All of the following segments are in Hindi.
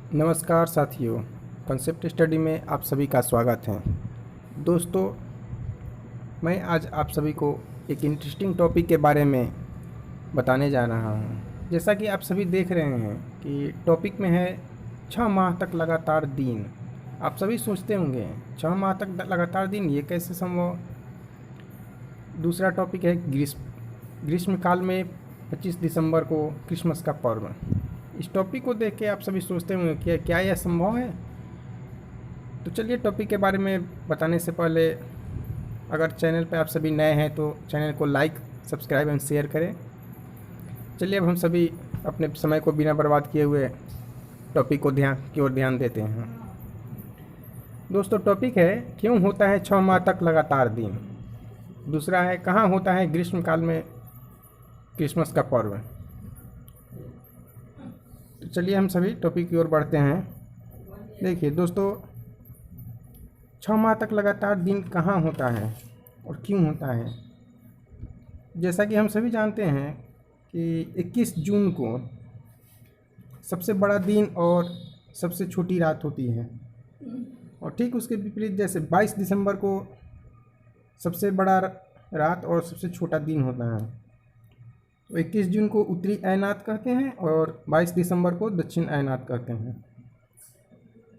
नमस्कार साथियों, कंसेप्ट स्टडी में आप सभी का स्वागत है। दोस्तों, मैं आज आप सभी को एक इंटरेस्टिंग टॉपिक के बारे में बताने जा रहा हूं। जैसा कि आप सभी देख रहे हैं कि टॉपिक में है 6 माह तक लगातार दिन। आप सभी सोचते होंगे 6 माह तक लगातार दिन, ये कैसे संभव। दूसरा टॉपिक है ग्रीष्म काल में 25 दिसंबर को क्रिसमस का पर्व। इस टॉपिक को देख के आप सभी सोचते होंगे कि क्या यह संभव है। तो चलिए, टॉपिक के बारे में बताने से पहले अगर चैनल पर आप सभी नए हैं तो चैनल को लाइक, सब्सक्राइब एंड शेयर करें। चलिए, अब हम सभी अपने समय को बिना बर्बाद किए हुए टॉपिक को की ओर ध्यान देते हैं। दोस्तों, टॉपिक है क्यों होता है 6 माह तक लगातार दिन। दूसरा है कहाँ होता है ग्रीष्म काल में क्रिसमस का पर्व। तो चलिए हम सभी टॉपिक की ओर बढ़ते हैं। देखिए दोस्तों, 6 माह तक लगातार दिन कहाँ होता है और क्यों होता है। जैसा कि हम सभी जानते हैं कि 21 जून को सबसे बड़ा दिन और सबसे छोटी रात होती है, और ठीक उसके विपरीत जैसे 22 दिसंबर को सबसे बड़ा रात और सबसे छोटा दिन होता है। तो 21 जून को उत्तरी अयनात कहते हैं और 22 दिसंबर को दक्षिण अयनात कहते हैं।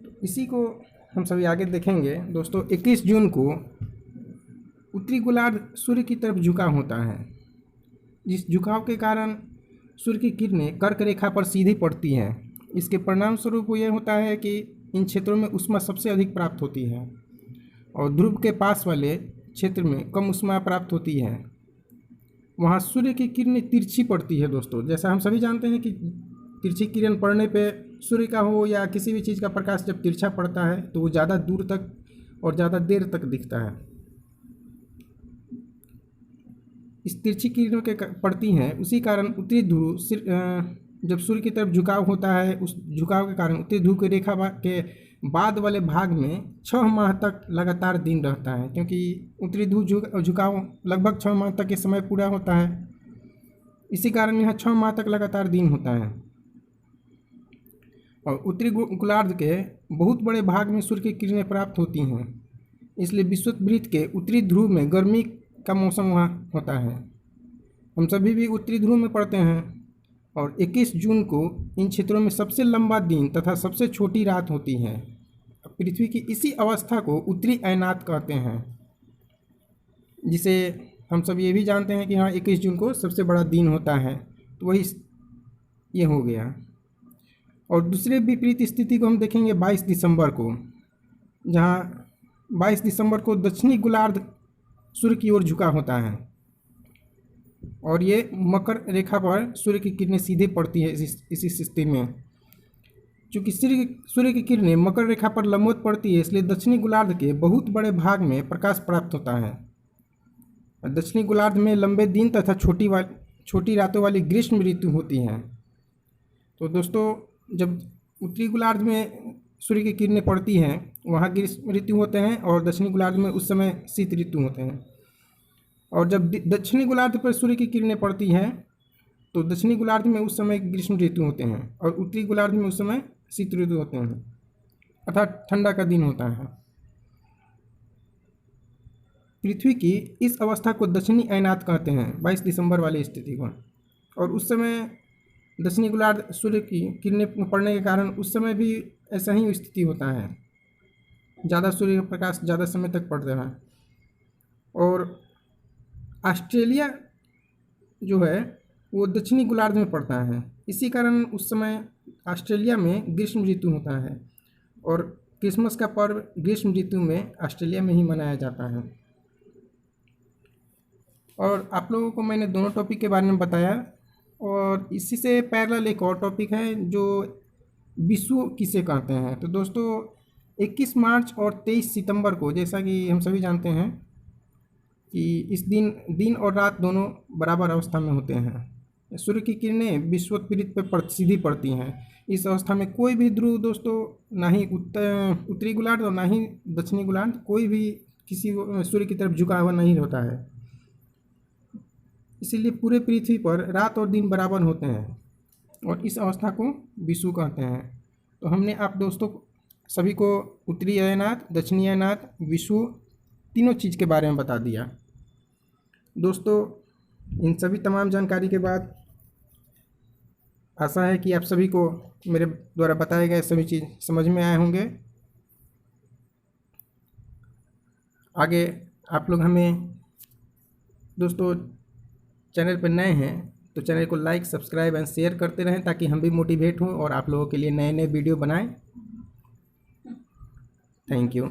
तो इसी को हम सभी आगे देखेंगे। दोस्तों, 21 जून को उत्तरी गोलार्ध सूर्य की तरफ झुका होता है। जिस झुकाव के कारण सूर्य की किरणें कर्क रेखा पर सीधी पड़ती हैं। इसके परिणाम स्वरूप यह होता है कि इन क्षेत्रों में ऊष्मा सबसे अधिक प्राप्त होती है और ध्रुव के पास वाले क्षेत्र में कम ऊष्मा प्राप्त होती है। वहाँ सूर्य की किरणें तिरछी पड़ती है। दोस्तों, जैसा हम सभी जानते हैं कि तिरछी किरण पड़ने पे सूर्य का हो या किसी भी चीज़ का प्रकाश जब तिरछा पड़ता है तो वो ज़्यादा दूर तक और ज़्यादा देर तक दिखता है। इस तिरछी किरणों के पड़ती हैं, उसी कारण उत्तरी ध्रुव जब सूर्य की तरफ झुकाव होता है, उस झुकाव के कारण उत्तरी ध्रुव की रेखा के बाद वाले भाग में 6 माह तक लगातार दिन रहता है, क्योंकि उत्तरी ध्रुव झुकाव लगभग 6 माह तक के समय पूरा होता है। इसी कारण यहाँ 6 माह तक लगातार दिन होता है। और उत्तरी गोलार्ध के बहुत बड़े भाग में सूर्य की किरणें प्राप्त होती हैं, इसलिए विषुववृत्त के उत्तरी ध्रुव में गर्मी का मौसम वहाँ होता है। हम सभी भी उत्तरी ध्रुव में पड़ते हैं और 21 जून को इन क्षेत्रों में सबसे लंबा दिन तथा सबसे छोटी रात होती है। पृथ्वी की इसी अवस्था को उत्तरी अयनात कहते हैं, जिसे हम सब ये भी जानते हैं कि हाँ 21 जून को सबसे बड़ा दिन होता है। तो वही ये हो गया। और दूसरे विपरीत स्थिति को हम देखेंगे 22 दिसंबर को, जहाँ 22 दिसंबर को दक्षिणी गोलार्ध सूर्य की ओर झुका होता है और ये मकर रेखा पर सूर्य की किरणें सीधे पड़ती है। इसी स्थिति में चूँकि सूर्य की किरणें मकर रेखा पर लंबवत पड़ती है, इसलिए दक्षिणी गोलार्ध के बहुत बड़े भाग में प्रकाश प्राप्त होता है। दक्षिणी गोलार्ध में लंबे दिन तथा छोटी रातों वाली ग्रीष्म ऋतु होती है। तो दोस्तों, जब उत्तरी गोलार्ध में सूर्य की किरणें पड़ती हैं वहाँ ग्रीष्म ऋतु होते हैं और दक्षिणी गोलार्ध में उस समय शीत ऋतु होते हैं। और जब दक्षिणी गोलार्ध पर सूर्य की किरणें पड़ती हैं तो दक्षिणी गोलार्ध में उस समय ग्रीष्म ऋतु होते हैं और उत्तरी गोलार्ध में उस समय शीत ऋतु होते हैं, अर्थात ठंडा का दिन होता है। पृथ्वी की इस अवस्था को दक्षिणी अयनात कहते हैं, 22 दिसंबर वाली स्थिति को। और उस समय दक्षिणी गोलार्ध सूर्य की किरणें पड़ने के कारण उस समय भी ऐसा ही स्थिति होता है, ज़्यादा सूर्य का प्रकाश ज़्यादा समय तक पड़ रहा है। और ऑस्ट्रेलिया जो है वो दक्षिणी गोलार्ध में पड़ता है, इसी कारण उस समय ऑस्ट्रेलिया में ग्रीष्म ऋतु होता है और क्रिसमस का पर्व ग्रीष्म ऋतु में ऑस्ट्रेलिया में ही मनाया जाता है। और आप लोगों को मैंने दोनों टॉपिक के बारे में बताया, और इसी से पैरेलल एक और टॉपिक है जो विषुव किसे कहते हैं। तो दोस्तों, 21 मार्च और 23 सितंबर को, जैसा कि हम सभी जानते हैं कि इस दिन और रात दोनों बराबर अवस्था में होते हैं। सूर्य की किरणें विषुववृत्त पर सीधी पड़ती हैं। इस अवस्था में कोई भी ध्रुव दोस्तों, ना ही उत्तरी गोलार्ध और ना ही दक्षिणी गोलार्ध, कोई भी किसी सूर्य की तरफ झुका हुआ नहीं होता है। इसीलिए पूरे पृथ्वी पर रात और दिन बराबर होते हैं और इस अवस्था को विषुव कहते हैं। तो हमने आप दोस्तों सभी को उत्तरी अयनात, दक्षिणी अयनात, विषुव तीनों चीज़ के बारे में बता दिया। दोस्तों इन सभी तमाम जानकारी के बाद आशा है कि आप सभी को मेरे द्वारा बताए गए सभी चीज़ समझ में आए होंगे। आगे आप लोग हमें दोस्तों चैनल पर नए हैं तो चैनल को लाइक, सब्सक्राइब एंड शेयर करते रहें ताकि हम भी मोटिवेट हों और आप लोगों के लिए नए नए वीडियो बनाएं। Thank you.